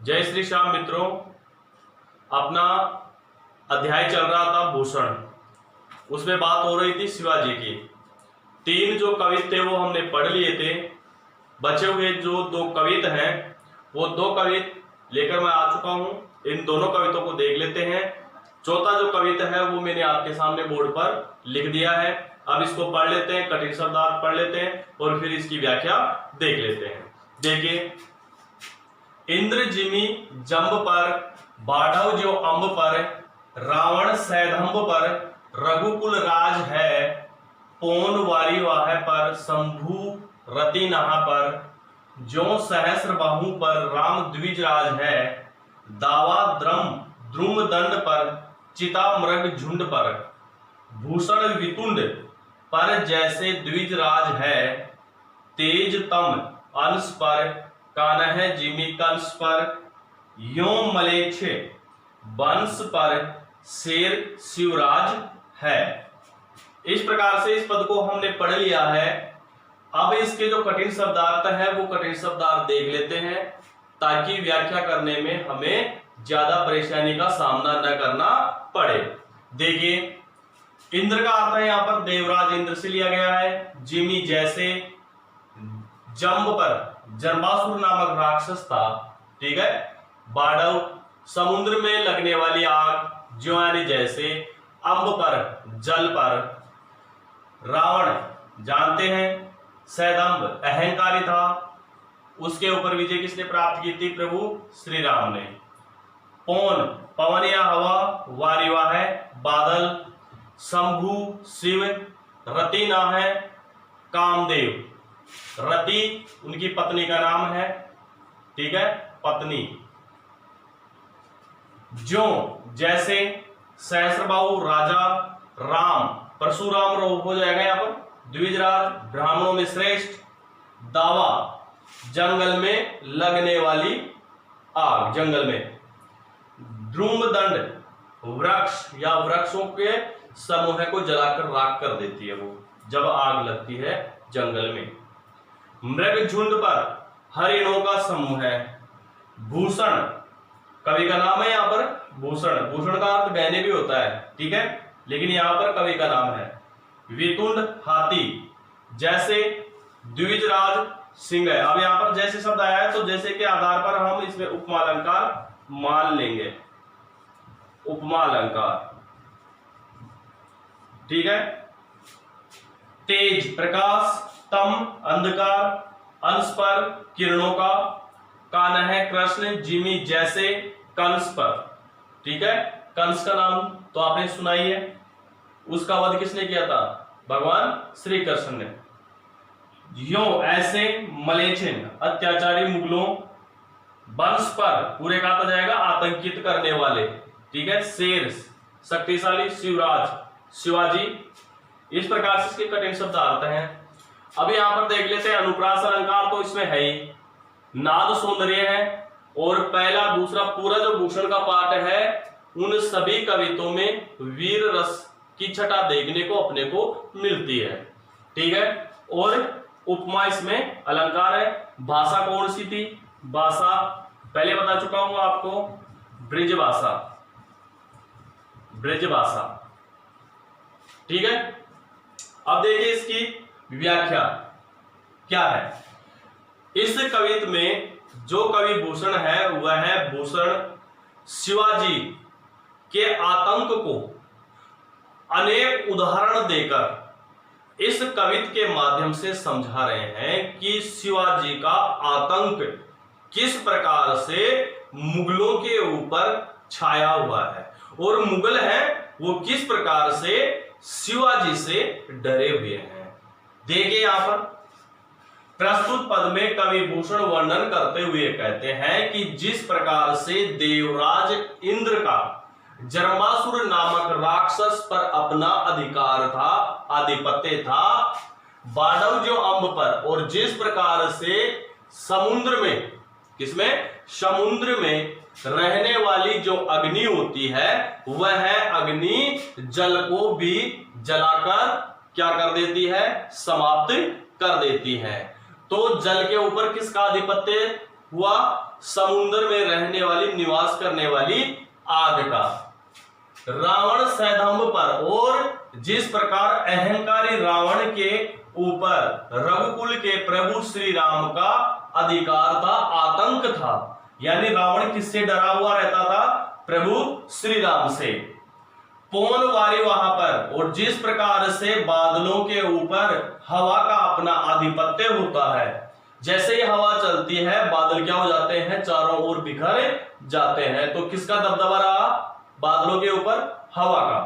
जय श्री श्याम मित्रों, अपना अध्याय चल रहा था भूषण। उसमें बात हो रही थी शिवाजी की। तीन जो कवित थे वो हमने पढ़ लिए थे। बचे हुए जो दो कवित हैं वो दो कवित लेकर मैं आ चुका हूं। इन दोनों कवितों को देख लेते हैं। चौथा जो कविता है वो मैंने आपके सामने बोर्ड पर लिख दिया है। अब इसको पढ़ लेते हैं, कठिन शब्दार्थ पढ़ लेते हैं और फिर इसकी व्याख्या देख लेते हैं। देखिए, इंद्र जिमी जंब पर, बाढ़व जो अंब पर, रावण सैधंब पर, रघुकुल राज है, पौन वारी वाह पर, शंभु रति नहा पर, जो सहस्र बाहु पर, राम द्विज राज है, दावा द्रुम दंड पर, चिता मृग झुंड पर, भूषण वितुंड पर जैसे द्विज राज है, तेज तम अंश पर, कानह जिमी कंस पर, यो मलेच्छ वंश पर, शेर शिवराज है। इस प्रकार से इस पद को हमने पढ़ लिया है। अब इसके जो कठिन शब्दार्थ है वो कठिन शब्दार्थ देख लेते हैं ताकि व्याख्या करने में हमें ज्यादा परेशानी का सामना न करना पड़े। देखिए, इंद्र का अर्थ है यहाँ पर देवराज इंद्र से लिया गया है। जिमी जैसे, जंब पर जन्मासुर नामक राक्षस था, ठीक है। बाढ़व समुद्र में लगने वाली आग, ज्यों यानी जैसे, अंब पर जल पर, रावण जानते हैं सैदंब अहंकारी था, उसके ऊपर विजय किसने प्राप्त की थी? प्रभु श्री राम ने। पौन पवन या हवा, वारिवा है बादल, शंभु शिव, रति ना है कामदेव। रति उनकी पत्नी का नाम है, ठीक है, पत्नी। जो जैसे, सहस्रबाहु राजा, राम परशुराम हो जाएगा यहाँ पर, द्विजराज ब्राह्मणों में श्रेष्ठ, दावा जंगल में लगने वाली आग, जंगल में, द्रुमदंड वृक्ष या वृक्षों के समूह को जलाकर राख कर देती है वो जब आग लगती है जंगल में। मृग झुंड पर हरिणों का समूह है। भूषण कवि का नाम है यहाँ पर भूषण। भूषण का अर्थ गहने भी होता है, ठीक है, लेकिन यहाँ पर कवि का नाम है। वितुंड हाथी, जैसे द्विजराज सिंह है। अब यहाँ पर जैसे शब्द आया है तो जैसे के आधार पर हम इसमें उपमा अलंकार मान लेंगे, उपमा अलंकार, ठीक है। तेज प्रकाश, तम अंधकार, अंश पर किरणों का, कान है कृष्ण, जिमी जैसे, कंस पर, ठीक है। कंस का नाम तो आपने सुना ही है। उसका वध किसने किया था? भगवान श्री कृष्ण ने। यो ऐसे, मलेच्छिन अत्याचारी मुगलों, वंश पर पूरे का आता जाएगा आतंकित करने वाले, ठीक है। शेर शक्तिशाली, शिवराज शिवाजी। इस प्रकार से इसके कठिन शब्द आते हैं। अब यहां पर देख लेते हैं अनुप्रास अलंकार, तो इसमें है ही, नाद सौंदर्य है, और पहला दूसरा पूरा जो भूषण का पाठ है उन सभी कवितों में वीर रस की छटा देखने को अपने को मिलती है, ठीक है। और उपमा इसमें अलंकार है। भाषा कौन सी थी? भाषा पहले बता चुका हूं आपको, ब्रिज भाषा, ब्रिज भाषा, ठीक है। अब देखिए इसकी व्याख्या क्या है। इस कवित में जो कवि भूषण है वह है भूषण शिवाजी के आतंक को अनेक उदाहरण देकर इस कवित के माध्यम से समझा रहे हैं कि शिवाजी का आतंक किस प्रकार से मुगलों के ऊपर छाया हुआ है और मुगल है वो किस प्रकार से शिवाजी से डरे हुए हैं। देखिए यहां पर प्रस्तुत पद में कवि भूषण वर्णन करते हुए कहते हैं कि जिस प्रकार से देवराज इंद्र का जन्मासुर नामक राक्षस पर अपना अधिकार था, आधिपत्य था, बाढ़व जो अंब पर, और जिस प्रकार से समुद्र में, किसमें? समुद्र में रहने वाली जो अग्नि होती है वह है अग्नि जल को भी जलाकर क्या कर देती है? समाप्त कर देती है। तो जल के ऊपर किसका आधिपत्य हुआ समुद्र में रहने वाली, निवास करने वाली आग का। रावण सैधंभ पर, और जिस प्रकार अहंकारी रावण के ऊपर रघुकुल के प्रभु श्री राम का अधिकार था, आतंक था, यानी रावण किससे डरा हुआ रहता था? प्रभु श्री राम से। पवन वारी वहां पर, और जिस प्रकार से बादलों के ऊपर हवा का अपना आधिपत्य होता है, जैसे ही हवा चलती है बादल क्या हो जाते हैं? चारों ओर बिखर जाते हैं। तो किसका दबदबा रहा बादलों के ऊपर? हवा का।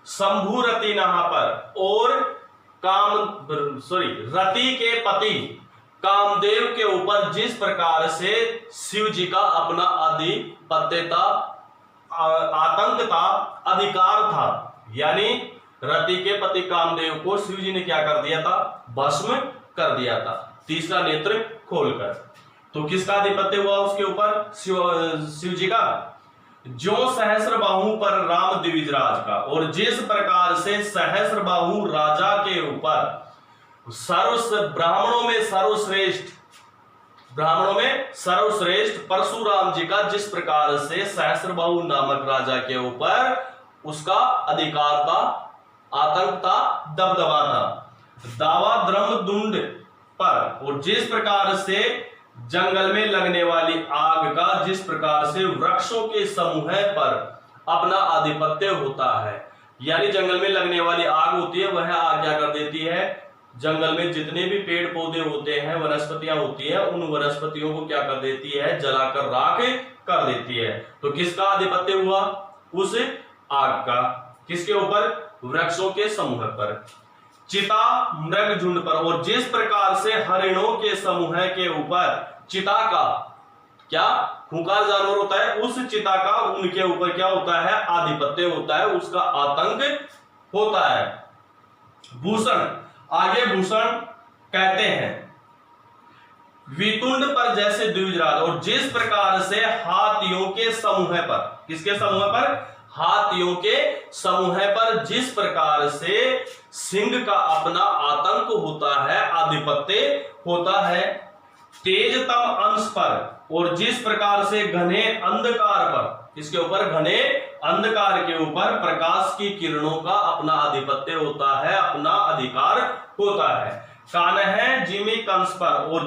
शंभु रति नहा पर, और रति के पति कामदेव के ऊपर जिस प्रकार से शिव जी का अपना आधिपत्य था, आतंक था, अधिकार था, यानी रति के पति कामदेव को शिव जी ने क्या कर दिया था? भस्म कर दिया था, तीसरा नेत्र खोलकर। तो किसका आधिपत्य हुआ उसके ऊपर? शिव जी का। जो सहस्र बाहु पर राम द्विजराज का, और जिस प्रकार से सहस्र बाहु राजा के ऊपर ब्राह्मणों में सर्वश्रेष्ठ परशुराम जी का जिस प्रकार से सहस्र बाहु नामक राजा के ऊपर उसका अधिकार था, आतंक था, दबदबा था। दावा द्रमदुंड पर, और जिस प्रकार से जंगल में लगने वाली आग का जिस प्रकार से वृक्षों के समूह पर अपना आधिपत्य होता है, यानी जंगल में लगने वाली आग होती है, वह आग क्या कर देती है? जंगल में जितने भी पेड़ पौधे होते हैं, वनस्पतियां होती है, उन वनस्पतियों को क्या कर देती है? जलाकर राख कर देती है। तो किसका आधिपत्य हुआ? उस आग का। किसके ऊपर? वृक्षों के समूह पर। चिता मृग झुंड पर, और जिस प्रकार से हरिणों के समूह के ऊपर चिता का क्या खूंखार जानवर होता है, उस चिता का उनके ऊपर क्या होता है? आधिपत्य होता है, उसका आतंक होता है। भूषण, आगे भूषण कहते हैं वितुंड पर जैसे द्विजराज, और जिस प्रकार से हाथियों के समूह पर, किसके समूह पर? हाथियों के समूह पर जिस प्रकार से सिंह का अपना आतंक होता है, आधिपत्य होता है। तेजतम अंश पर, और जिस प्रकार से घने अंधकार पर, इसके ऊपर घने अंधकार के ऊपर प्रकाश की किरणों का अपना आधिपत्य होता है, अपना अधिकार होता है। कान्ह जिमी कंस पर, और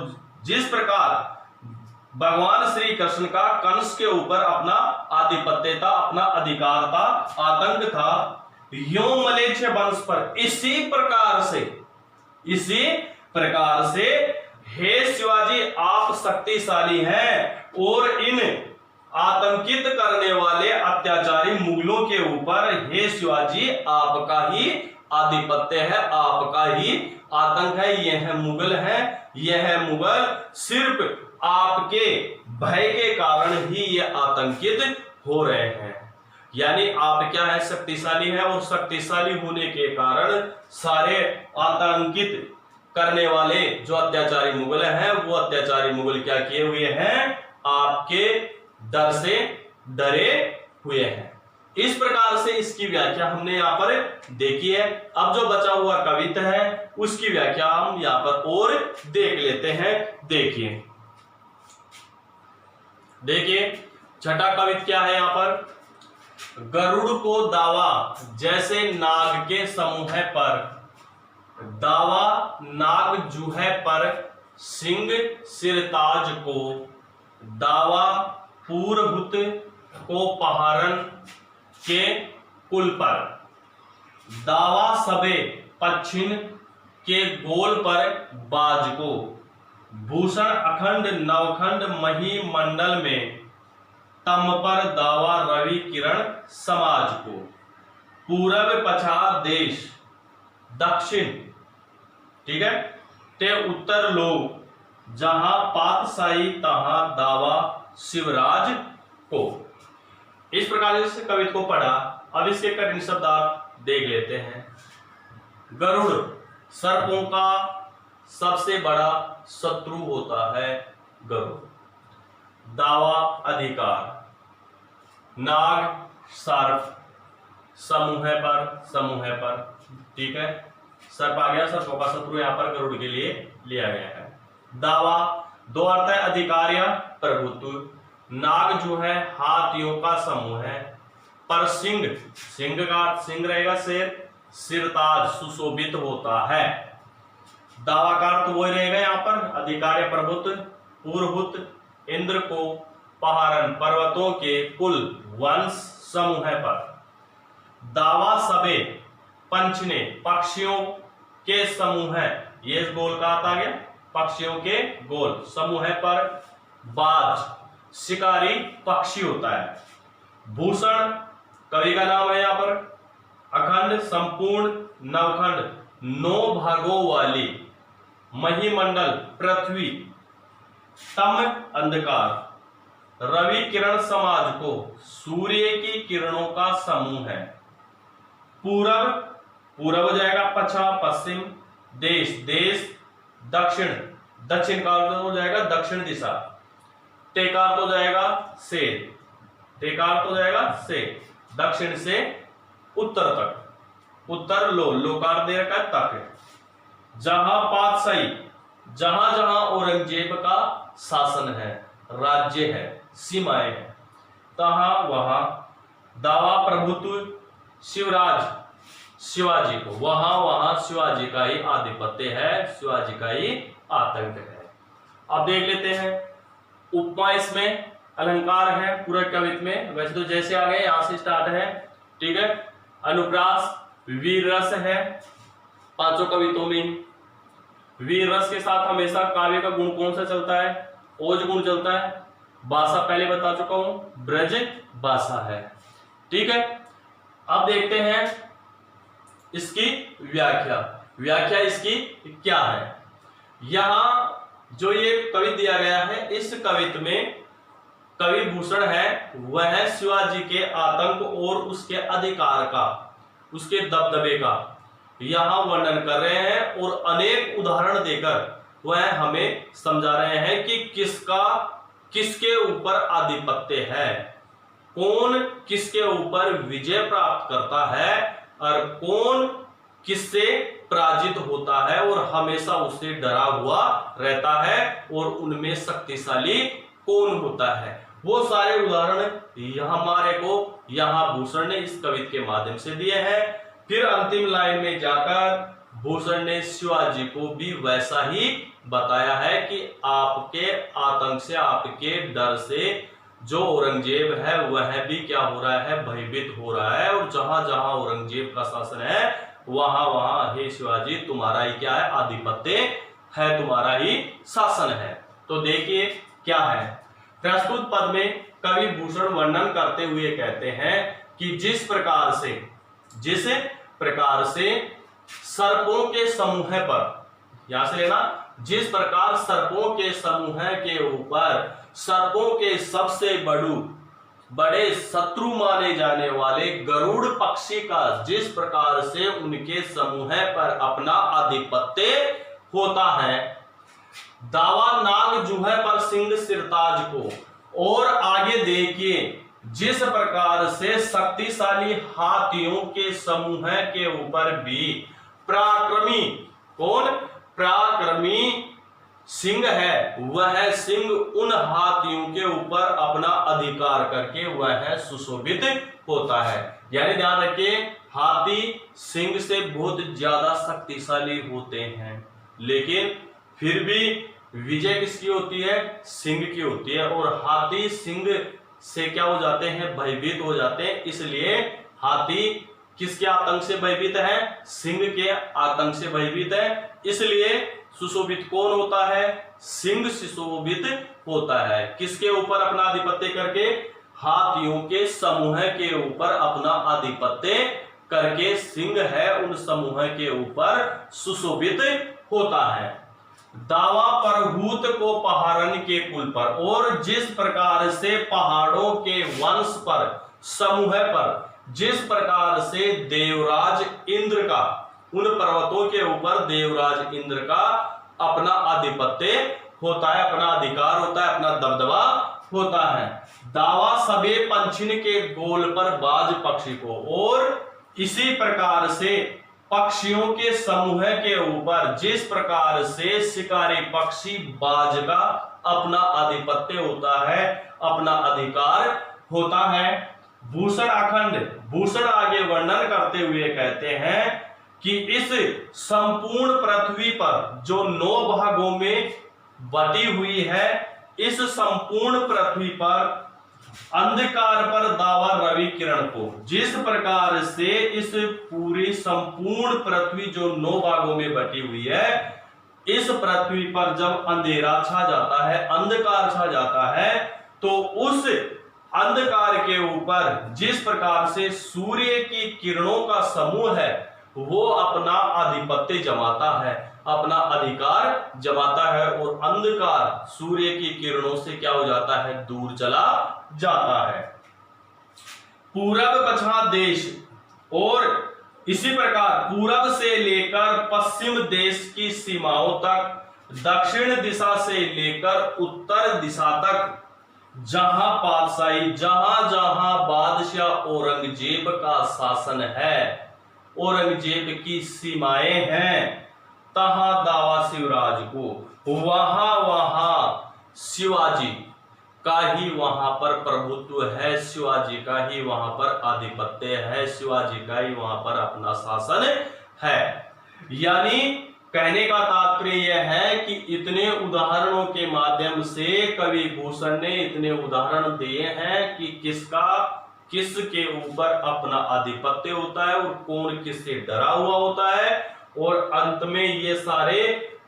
जिस प्रकार भगवान श्री कृष्ण का कंस के ऊपर अपना आधिपत्य था, अपना अधिकार था, आतंक था। यो मलेच्छ वंश पर, इसी प्रकार से हे शिवाजी आप शक्तिशाली हैं, और इन आतंकित करने वाले अत्याचारी मुगलों के ऊपर हे शिवाजी आपका ही आधिपत्य है, आपका ही आतंक है। यह मुगल है, यह मुगल सिर्फ आपके भय के कारण ही ये आतंकित हो रहे हैं। यानी आप क्या है? शक्तिशाली है, और शक्तिशाली होने के कारण सारे आतंकित करने वाले जो अत्याचारी मुगल हैं, वो अत्याचारी मुगल क्या किए हुए हैं? आपके डर से डरे हुए हैं। इस प्रकार से इसकी व्याख्या हमने यहां पर देखी है। अब जो बचा हुआ कवित्व है उसकी व्याख्या हम यहां पर और देख लेते हैं। देखिए छठा कवित्व क्या है यहां पर? गरुड़ को दावा जैसे नाग के समूह पर, दावा नाग जूहे पर सिंह सिरताज को, दावा पूर्वभूत को पहाड़न के कुल पर, दावा सबे पश्चिम के गोल पर बाज को, भूषण अखंड नवखंड मही मंडल में तम पर दावा रवि किरण समाज को, पूरब पछाड़ देश दक्षिण, ठीक है, ते उत्तर लोग जहां पातशाही तहां दावा शिवराज को। इस प्रकार से कवित्व को पढ़ा। अब इसके कठिन शब्द आप देख लेते हैं। गरुड़ सर्पों का सबसे बड़ा शत्रु होता है गरुड़। दावा अधिकार, नाग सर्प समूह पर, ठीक है, सर्प आ गया, सर्पों का शत्रु यहां पर गरुड़ के लिए लिया गया है। दावा दो अर्थ है अधिकार या प्रभुत्व। नाग जो है हाथियों का समूह है। पर सिंह, सिंह का सिंह रहेगा शेर, सिरताज सुशोभित होता है। दावा का अर्थ वही रहेगा यहाँ पर अधिकार या प्रभुत्व। पुरहुत इंद्र को पहारन पर्वतों के कुल वंश समूह पर। दावा सबे पंचने पक्षियों के समूह है, ये गोल का आता गया पक्षियों के गोल समूह पर। बाज शिकारी पक्षी होता है। भूषण कवि का नाम है यहाँ पर। अखंड संपूर्ण नवखंड 9 भागों वाली महिमंडल पृथ्वी। तम अंधकार रवि किरण समाज को सूर्य की किरणों का समूह है। पूरब पूरब हो जाएगा पश्चिम पश्चिम। देश देश दक्षिण दक्षिण का अर्थ हो जाएगा दक्षिण दिशा। टेकार हो जाएगा से, टेकार हो जाएगा से दक्षिण से उत्तर तक। उत्तर लोकार दे रखा तक। जहां पातशाही जहां जहां औरंगजेब का शासन है, राज्य है, सीमाएं है, तहां वहां दावा प्रभुत्व शिवराज शिवाजी को, वहां वहां शिवाजी का ही आधिपत्य है, शिवाजी का ही आतंक है। अब देख लेते हैं उपमा, इसमें अलंकार है पूरा कवित्व में। वैसे तो जैसे आ गए यहां से स्टार्ट है, ठीक है। अनुप्रास वीर रस है पांचों कवित्वों में। वीर रस के साथ हमेशा काव्य का गुण कौन सा चलता है? ओज गुण चलता है। भाषा पहले बता चुका हूं, ब्रज भाषा है, ठीक है। अब देखते हैं इसकी व्याख्या। व्याख्या इसकी क्या है? यहां जो ये कवि दिया गया है, इस कवित्व में कवि भूषण है वह शिवाजी के आतंक और उसके अधिकार का, उसके दबदबे का यहां वर्णन कर रहे हैं और अनेक उदाहरण देकर वह हमें समझा रहे हैं कि किसका किसके ऊपर आधिपत्य है, कौन किसके ऊपर विजय प्राप्त करता है और कौन किससे पराजित होता है और हमेशा उससे डरा हुआ रहता है और उनमें शक्तिशाली कौन होता है। वो सारे उदाहरण हमारे को यहाँ भूषण ने इस कवित्व के माध्यम से दिए हैं। फिर अंतिम लाइन में जाकर भूषण ने शिवाजी को भी वैसा ही बताया है कि आपके आतंक से, आपके डर से जो औरंगजेब है वह भी क्या हो रहा है, भयभीत हो रहा है। और जहां जहां औरंगजेब का शासन है वहां वहां हे शिवाजी तुम्हारा ही क्या है, आधिपत्य है, तुम्हारा ही शासन है। तो देखिए क्या है, प्रस्तुत पद में कवि भूषण वर्णन करते हुए कहते हैं कि जिस प्रकार से सर्पों के समूह पर, यहां से लेना, जिस प्रकार सर्पों के समूह के ऊपर सर्पों के सबसे बड़े शत्रु माने जाने वाले गरुड़ पक्षी का जिस प्रकार से उनके समूह पर अपना आधिपत्य होता है, दावा नाग जुहे पर सिंह सिरताज को, और आगे देखिए जिस प्रकार से शक्तिशाली हाथियों के समूह के ऊपर भी पराक्रमी, कौन पराक्रमी सिंह है, वह सिंह उन हाथियों के ऊपर अपना अधिकार करके वह सुशोभित होता है। यानी ध्यान रखिए, हाथी सिंह से बहुत ज्यादा शक्तिशाली होते हैं, लेकिन फिर भी विजय किसकी होती है, सिंह की होती है। और हाथी सिंह से क्या हो जाते हैं, भयभीत हो जाते हैं। इसलिए हाथी किसके आतंक से भयभीत है, सिंह के आतंक से भयभीत है। इसलिए सुशोभित कौन होता है, सिंह सुशोभित होता है। किसके ऊपर अपना आधिपत्य करके, हाथियों के समूह के ऊपर अपना आधिपत्य करके सिंह है उन समूह के ऊपर सुशोभित होता है। दावा परहूत को पहाड़न के कुल पर, और जिस प्रकार से पहाड़ों के वंश पर, समूह पर, जिस प्रकार से देवराज इंद्र का, उन पर्वतों के ऊपर देवराज इंद्र का अपना आधिपत्य होता है, अपना अधिकार होता है, अपना दबदबा होता है। दावा सबे पंछिन के गोल पर बाज पक्षी को, और इसी प्रकार से पक्षियों के समूह के ऊपर जिस प्रकार से शिकारी पक्षी बाज का अपना आधिपत्य होता है, अपना अधिकार होता है। भूषण आगे वर्णन करते हुए कहते हैं कि इस संपूर्ण पृथ्वी पर जो 9 भागों में बटी हुई है, इस संपूर्ण पृथ्वी पर अंधकार पर दावा रवि किरण को, जिस प्रकार से इस पूरी संपूर्ण पृथ्वी जो 9 भागों में बटी हुई है, इस पृथ्वी पर जब अंधेरा छा जाता है, अंधकार छा जाता है, तो उस अंधकार के ऊपर जिस प्रकार से सूर्य की किरणों का समूह है वो अपना आधिपत्य जमाता है, अपना अधिकार जमाता है, और अंधकार सूर्य की किरणों से क्या हो जाता है, दूर चला जाता है। पूरब पश्चिम देश, और इसी प्रकार पूरब से लेकर पश्चिम देश की सीमाओं तक, दक्षिण दिशा से लेकर उत्तर दिशा तक, जहां पातशाही, जहां जहां बादशाह औरंगजेब का शासन है, औरंगजेब की सीमाएं हैं, तहां दावा शिवराज को, वहां वहां शिवाजी का ही वहां पर प्रभुत्व है, शिवाजी का ही वहां पर आधिपत्य है, शिवाजी का ही वहां पर अपना शासन है। यानी कहने का तात्पर्य यह है कि इतने उदाहरणों के माध्यम से कवि भूषण ने इतने उदाहरण दिए हैं कि किसके ऊपर अपना आधिपत्य होता है और कौन किससे डरा हुआ होता है, और अंत में ये सारे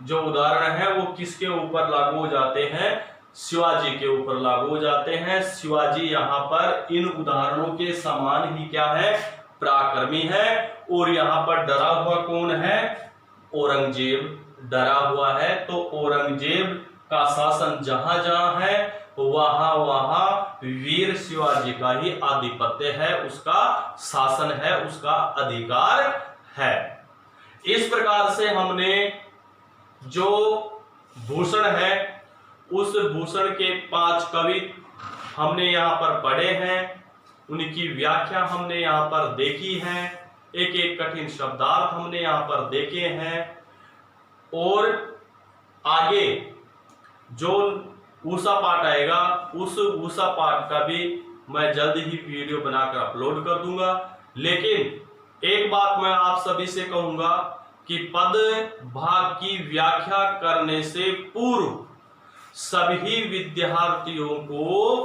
जो उदाहरण हैं वो किसके ऊपर लागू हो जाते हैं, शिवाजी के ऊपर लागू हो जाते हैं। शिवाजी यहाँ पर इन उदाहरणों के समान ही क्या है, पराक्रमी है, और यहाँ पर डरा हुआ कौन है, औरंगजेब डरा हुआ है। तो औरंगजेब का शासन जहां जहां है वहां वहां वीर शिवाजी का ही आधिपत्य है, उसका शासन है, उसका अधिकार है। इस प्रकार से हमने जो भूषण है उस भूषण के 5 कवि हमने यहाँ पर पढ़े हैं, उनकी व्याख्या हमने यहाँ पर देखी है, एक एक कठिन शब्दार्थ हमने यहाँ पर देखे हैं, और आगे जो ऊषा पाठ आएगा उस ऊषा पाठ का भी मैं जल्द ही वीडियो बनाकर अपलोड कर दूंगा। लेकिन एक बात मैं आप सभी से कहूंगा कि पद भाग की व्याख्या करने से पूर्व सभी विद्यार्थियों को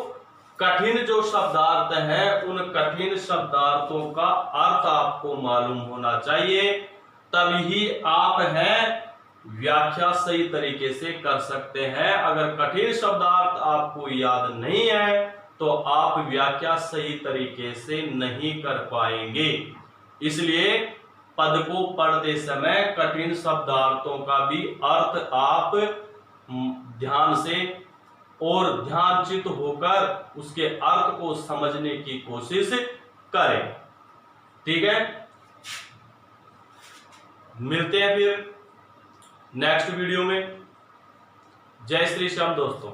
कठिन जो शब्दार्थ है उन कठिन शब्दार्थों का अर्थ आपको मालूम होना चाहिए, तभी आप हैं व्याख्या सही तरीके से कर सकते हैं। अगर कठिन शब्दार्थ आपको याद नहीं है तो आप व्याख्या सही तरीके से नहीं कर पाएंगे। इसलिए पद को पढ़ते समय कठिन शब्दार्थों का भी अर्थ आप ध्यान से और ध्यानचित होकर उसके अर्थ को समझने की कोशिश करें। ठीक है, मिलते हैं फिर नेक्स्ट वीडियो में। जय श्री श्याम दोस्तों।